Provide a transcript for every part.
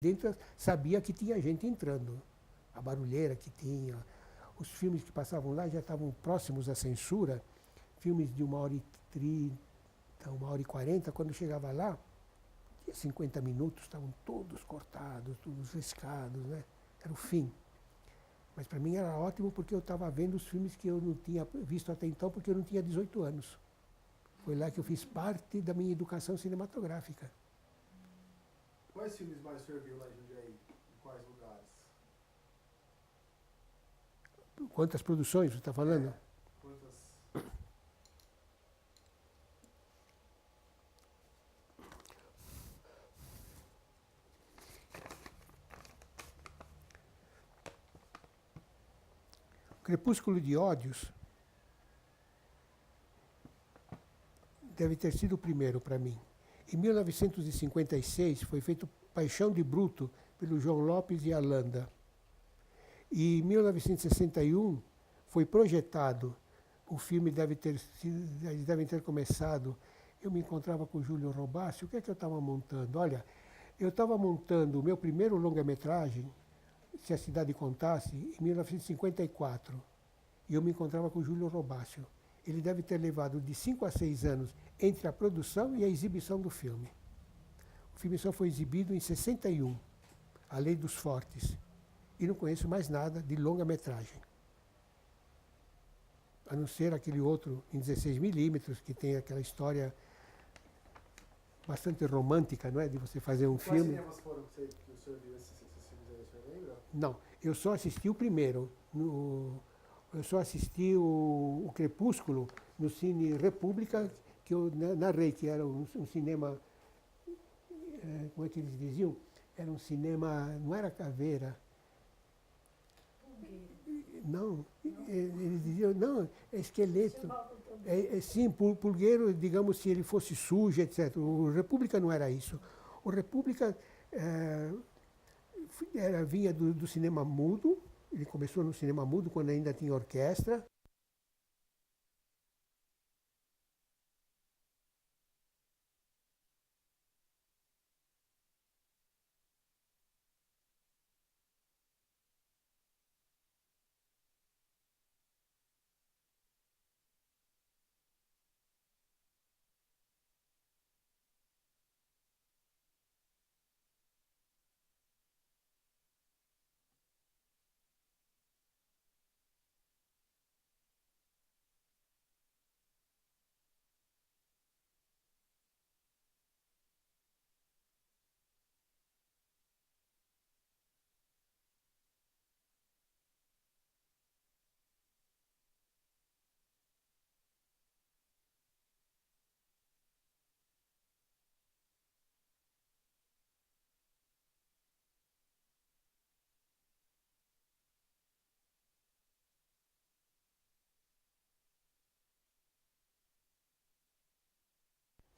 dentro sabia que tinha gente entrando. A barulheira que tinha. Os filmes que passavam lá já estavam próximos à censura. Filmes de 1h30, 1h40, quando chegava lá, tinha 50 minutos, estavam todos cortados, todos riscados, né? Era o fim. Mas para mim era ótimo porque eu estava vendo os filmes que eu não tinha visto até então, porque eu não tinha 18 anos. Foi lá que eu fiz parte da minha educação cinematográfica. Quais filmes mais o senhor viu lá em Jundiaí? Em quais lugares? Quantas produções você está falando? Quantas? Crepúsculo de Ódios deve ter sido o primeiro para mim. Em 1956 foi feito Paixão de Bruto pelo João Lopes e Alanda. E em 1961 foi projetado, o filme eles devem ter começado, eu me encontrava com o Júlio Robassi, o que é que eu estava montando? Olha, eu estava montando o meu primeiro longa-metragem, Se a Cidade Contasse, em 1954. E eu me encontrava com o Júlio Robassi. Ele deve ter levado de 5 a 6 anos entre a produção e a exibição do filme. O filme só foi exibido em 61, A Lei dos Fortes. E não conheço mais nada de longa-metragem. A não ser aquele outro em 16mm, que tem aquela história bastante romântica, não é? De você fazer um Quais filme. cinemas foram que o senhor viu esses filmes aí, o senhor lembra? Não, eu só assisti o primeiro. Eu só assisti o Crepúsculo no Cine República, que eu narrei, que era um cinema, como é que eles diziam? Era um cinema, não era caveira. Não, eles diziam, não, é esqueleto. Sim, pulgueiro, digamos, se ele fosse sujo, etc. O República não era isso. O República vinha do cinema mudo, ele começou no cinema mudo, quando ainda tinha orquestra.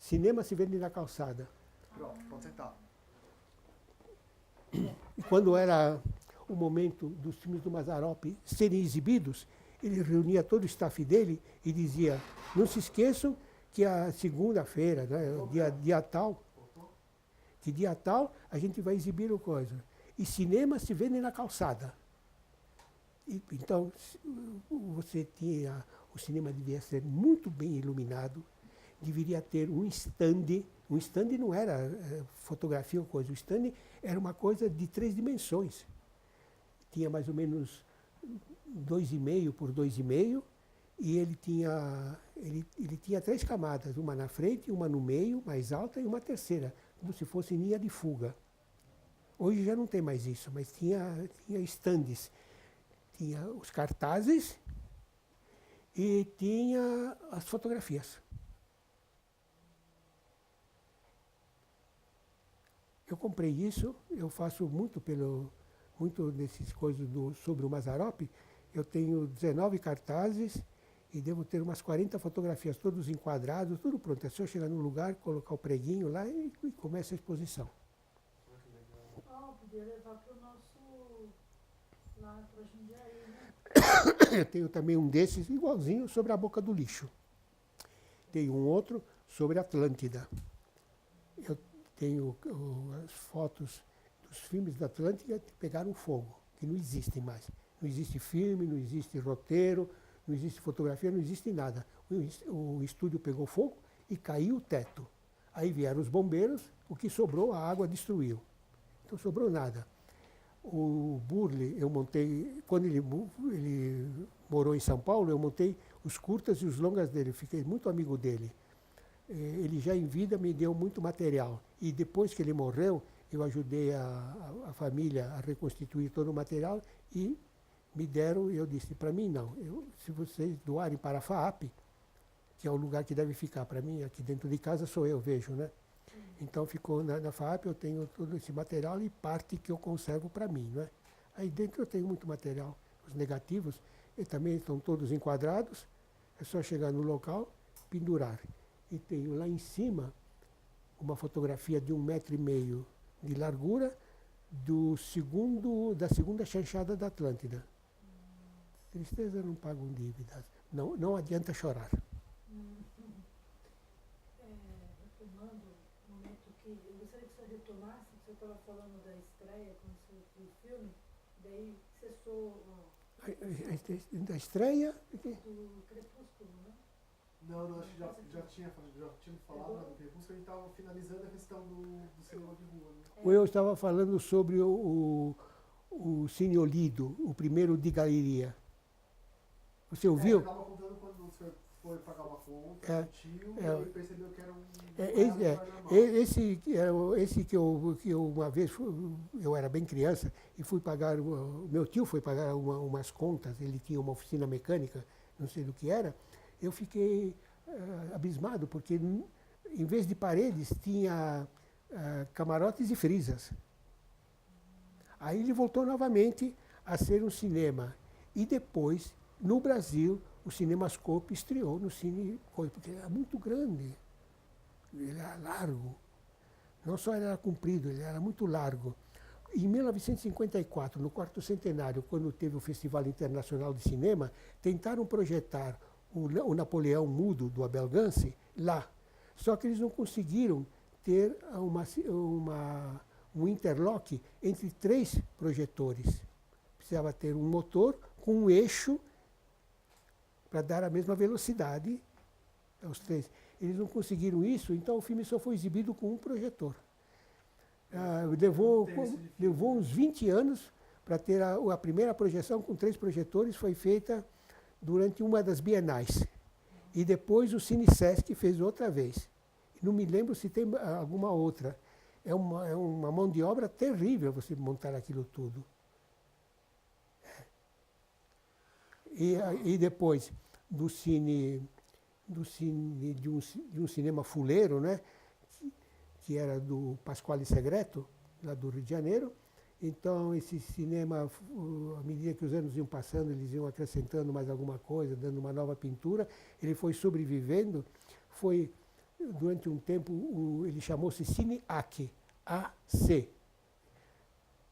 Cinema se vende na calçada. Pronto, pode sentar. E quando era o momento dos filmes do Mazzaropi serem exibidos, ele reunia todo o staff dele e dizia, não se esqueçam que a segunda-feira, né, dia tal, que dia tal a gente vai exibir o coisa. E cinema se vende na calçada. Então, você tinha, o cinema devia ser muito bem iluminado, deveria ter um stand não era fotografia ou coisa, o stand era uma coisa de 3 dimensões. Tinha mais ou menos 2,5 por 2,5, e ele tinha 3 camadas, uma na frente, uma no meio, mais alta, e uma terceira, como se fosse linha de fuga. Hoje já não tem mais isso, mas tinha stands. Tinha os cartazes e tinha as fotografias. Eu comprei isso, eu faço muito desses coisas sobre o Mazzaropi. Eu tenho 19 cartazes e devo ter umas 40 fotografias, todos enquadrados, tudo pronto. É só chegar num lugar, colocar o preguinho lá e começa a exposição. Podia levar para o nosso, lá para Jundiaí, né? Eu tenho também um desses, igualzinho, sobre a boca do lixo. Tenho um outro sobre a Atlântida. Eu tenho as fotos do os filmes da Atlântica pegaram fogo, que não existem mais. Não existe filme, não existe roteiro, não existe fotografia, não existe nada. O estúdio pegou fogo e caiu o teto. Aí vieram os bombeiros, o que sobrou, a água destruiu. Não sobrou nada. O Burle, eu montei, quando ele morou em São Paulo, eu montei os curtas e os longas dele, fiquei muito amigo dele. Ele já em vida me deu muito material. E depois que ele morreu, eu ajudei a família a reconstituir todo o material e me deram, eu disse, para mim não, se vocês doarem para a FAAP, que é o lugar que deve ficar para mim, aqui dentro de casa sou eu, vejo, né? Então ficou na FAAP, eu tenho todo esse material e parte que eu conservo para mim, né? Aí dentro eu tenho muito material, os negativos, e também estão todos enquadrados, é só chegar no local, pendurar. E tenho lá em cima uma fotografia de 1,5 m de largura da segunda chanchada da Atlântida. Tristeza não pagam dívidas. Não, não adianta chorar. Retomando o momento que eu gostaria que você retomasse, que você estava falando da estreia, quando você viu o filme, daí cessou Da estreia, do Crepúsculo, né? Não, acho que já tinha falado do Crepúsculo, a gente estava finalizando a questão do cinema de rua, né? eu estava falando sobre o Cine Olido, o primeiro de galeria. Você ouviu? Você estava contando quando você foi pagar uma conta, tio, e aí percebeu que era esse que eu uma vez, eu era bem criança, e fui pagar, meu tio foi pagar umas contas, ele tinha uma oficina mecânica, não sei do que era, eu fiquei abismado, porque em vez de paredes tinha camarotes e frisas. Aí ele voltou novamente a ser um cinema. E depois, no Brasil, o Cinemascope estreou no Cine Coisa, porque ele era muito grande, ele era largo. Não só ele era comprido, ele era muito largo. Em 1954, no 4º centenário, quando teve o Festival Internacional de Cinema, tentaram projetar o Napoleão Mudo, do Abel Gance, lá. Só que eles não conseguiram ter um interlock entre 3 projetores. Precisava ter um motor com um eixo para dar a mesma velocidade aos 3. Eles não conseguiram isso, então o filme só foi exibido com um projetor. Levou uns 20 anos para ter a primeira projeção com 3 projetores, foi feita durante uma das bienais. E depois o Cine Sesc fez outra vez. Não me lembro se tem alguma outra. É uma mão de obra terrível você montar aquilo tudo. E depois de um cinema fuleiro, né, que era do Pasquale Segreto, lá do Rio de Janeiro. Então, esse cinema, à medida que os anos iam passando, eles iam acrescentando mais alguma coisa, dando uma nova pintura. Ele foi sobrevivendo. Foi, durante um tempo, ele chamou-se Cine AC, AC.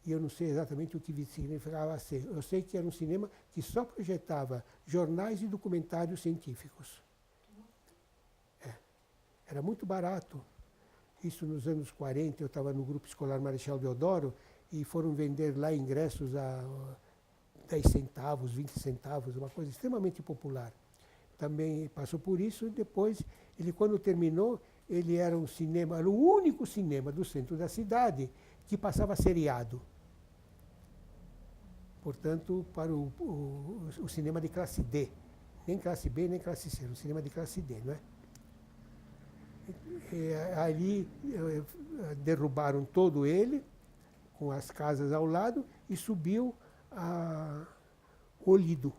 E eu não sei exatamente o que significava AC. Eu sei que era um cinema que só projetava jornais e documentários científicos. Era muito barato. Isso nos anos 40, eu estava no Grupo Escolar Marechal Deodoro, e foram vender lá ingressos a 10 centavos, 20 centavos, uma coisa extremamente popular. Também passou por isso, e depois, quando terminou, ele era um cinema, era o único cinema do centro da cidade que passava seriado. Portanto, para o cinema de classe D. Nem classe B, nem classe C, um cinema de classe D, não é? Ali derrubaram todo ele, com as casas ao lado, e subiu Olido,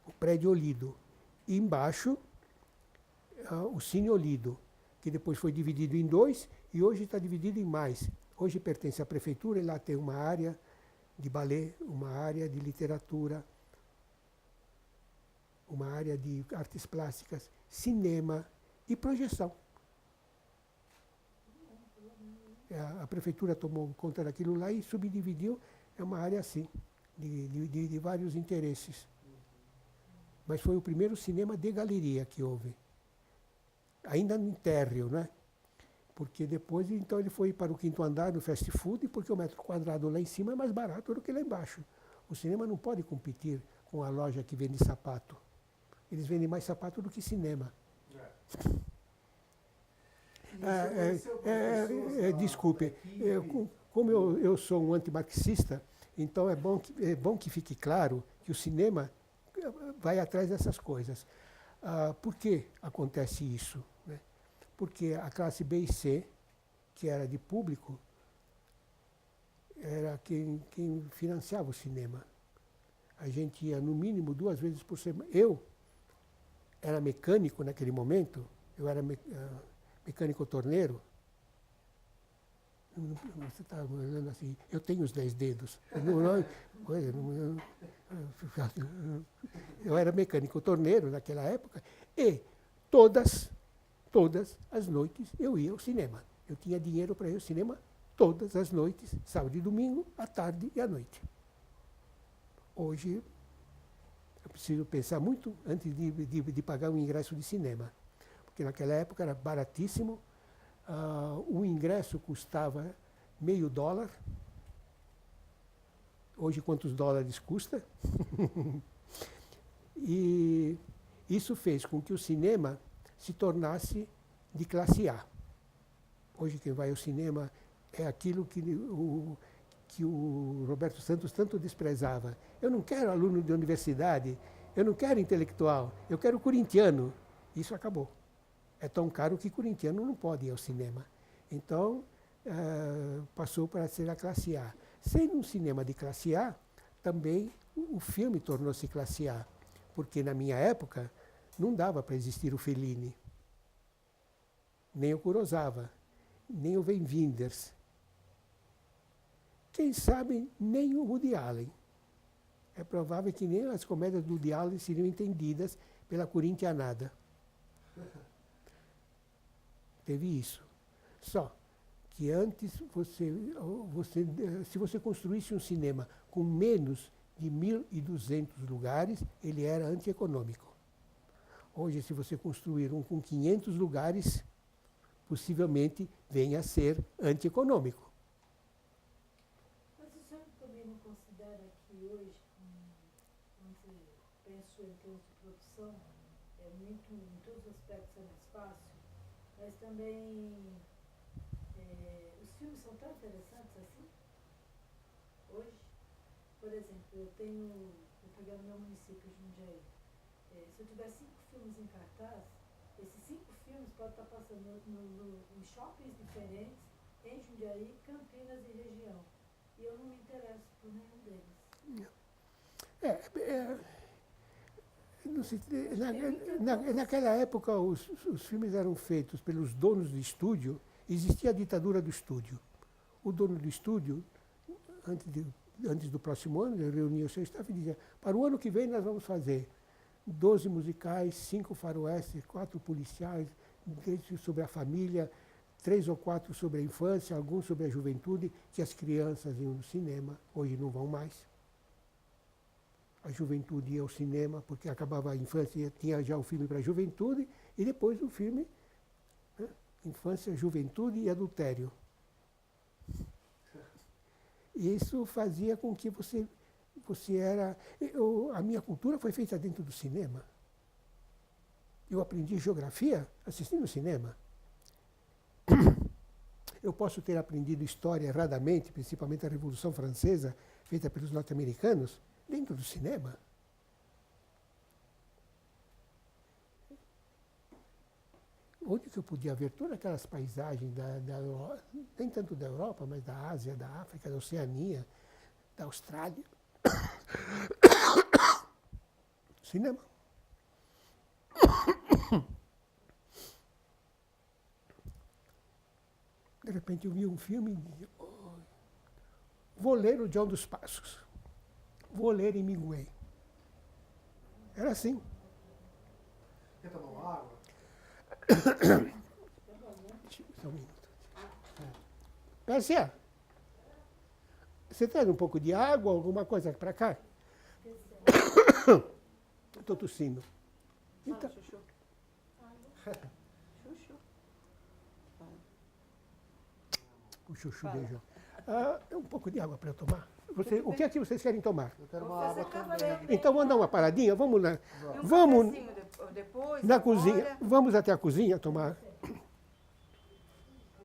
o prédio Olido. E embaixo, o Cine Olido, que depois foi dividido em 2 e hoje está dividido em mais. Hoje pertence à prefeitura e lá tem uma área de ballet, uma área de literatura, uma área de artes plásticas, cinema e projeção. A prefeitura tomou conta daquilo lá e subdividiu, é uma área assim, de vários interesses. Mas foi o primeiro cinema de galeria que houve. Ainda em térreo, né? Porque depois, então, ele foi para o 5º andar no fast food, porque o metro quadrado lá em cima é mais barato do que lá embaixo. O cinema não pode competir com a loja que vende sapato. Eles vendem mais sapato do que cinema. Desculpe, como eu sou um antimarxista, então é bom que fique claro que o cinema vai atrás dessas coisas. Por que acontece isso? Né? Porque a classe B e C, que era de público, era quem financiava o cinema. A gente ia no mínimo 2 vezes por semana. Eu era mecânico naquele momento, eu era mecânico torneiro. Você está olhando assim, eu tenho os 10 dedos. Eu era mecânico torneiro naquela época e todas as noites eu ia ao cinema. Eu tinha dinheiro para ir ao cinema todas as noites, sábado e domingo, à tarde e à noite. Hoje, eu preciso pensar muito antes de pagar um ingresso de cinema. Porque naquela época era baratíssimo. O ingresso custava $0,50. Hoje, quantos dólares custa? E isso fez com que o cinema se tornasse de classe A. Hoje, quem vai ao cinema é aquilo que o Roberto Santos tanto desprezava. Eu não quero aluno de universidade, eu não quero intelectual, eu quero corintiano. Isso acabou. É tão caro que corintiano não pode ir ao cinema. Então, passou para ser a classe A. Sendo um cinema de classe A, também o filme tornou-se classe A. Porque na minha época não dava para existir o Fellini, nem o Kurosawa, nem o Wim Wenders. Quem sabe nem o Woody Allen. É provável que nem as comédias do Woody Allen seriam entendidas pela corintianada. Teve isso. Só que antes, se você construísse um cinema com menos de 1.200 lugares, ele era antieconômico. Hoje, se você construir um com 500 lugares, possivelmente venha a ser antieconômico. Mas o senhor também não considera que hoje, quando você pensa em termos de produção, em todos os aspectos é mais fácil, mas também os filmes são tão interessantes assim, hoje? Por exemplo, vou pegar no meu município, Jundiaí. Se eu tiver 5 filmes em cartaz, esses 5 filmes podem estar passando em shoppings diferentes, em Jundiaí, Campinas e região. E eu não me interesso por nenhum deles. Não sei, naquela época, os filmes eram feitos pelos donos do estúdio. Existia a ditadura do estúdio. O dono do estúdio, antes do próximo ano, ele reunia o seu staff e dizia: para o ano que vem nós vamos fazer 12 musicais, 5 faroestes, 4 policiais, sobre a família, 3 ou 4 sobre a infância, alguns sobre a juventude, que as crianças iam no cinema, hoje não vão mais. A juventude ia ao cinema, porque acabava a infância, tinha já o filme para a juventude, e depois o filme, né, infância, juventude e adultério. E isso fazia com que você era... a minha cultura foi feita dentro do cinema. Eu aprendi geografia assistindo cinema. Eu posso ter aprendido história erradamente, principalmente a Revolução Francesa, feita pelos norte-americanos, dentro do cinema. Onde que eu podia ver todas aquelas paisagens, nem tanto da Europa, mas da Ásia, da África, da Oceania, da Austrália. Cinema. De repente eu vi um filme e dizia: oh, vou ler o João dos Passos. Vou ler Hemingway. Era assim. Quer tomar uma água? Só um minuto. Garcia, você traz um pouco de água, alguma coisa para cá? Estou tossindo. Então, Chuchu. Chuchu. o chuchu Fala. beijão. Um pouco de água para eu tomar. O que é que vocês querem tomar? Eu quero Vou uma fazer água café. também. Então vamos dar uma paradinha? Vamos lá. E um Vamos cafezinho depois, na agora? cozinha. Vamos até a cozinha tomar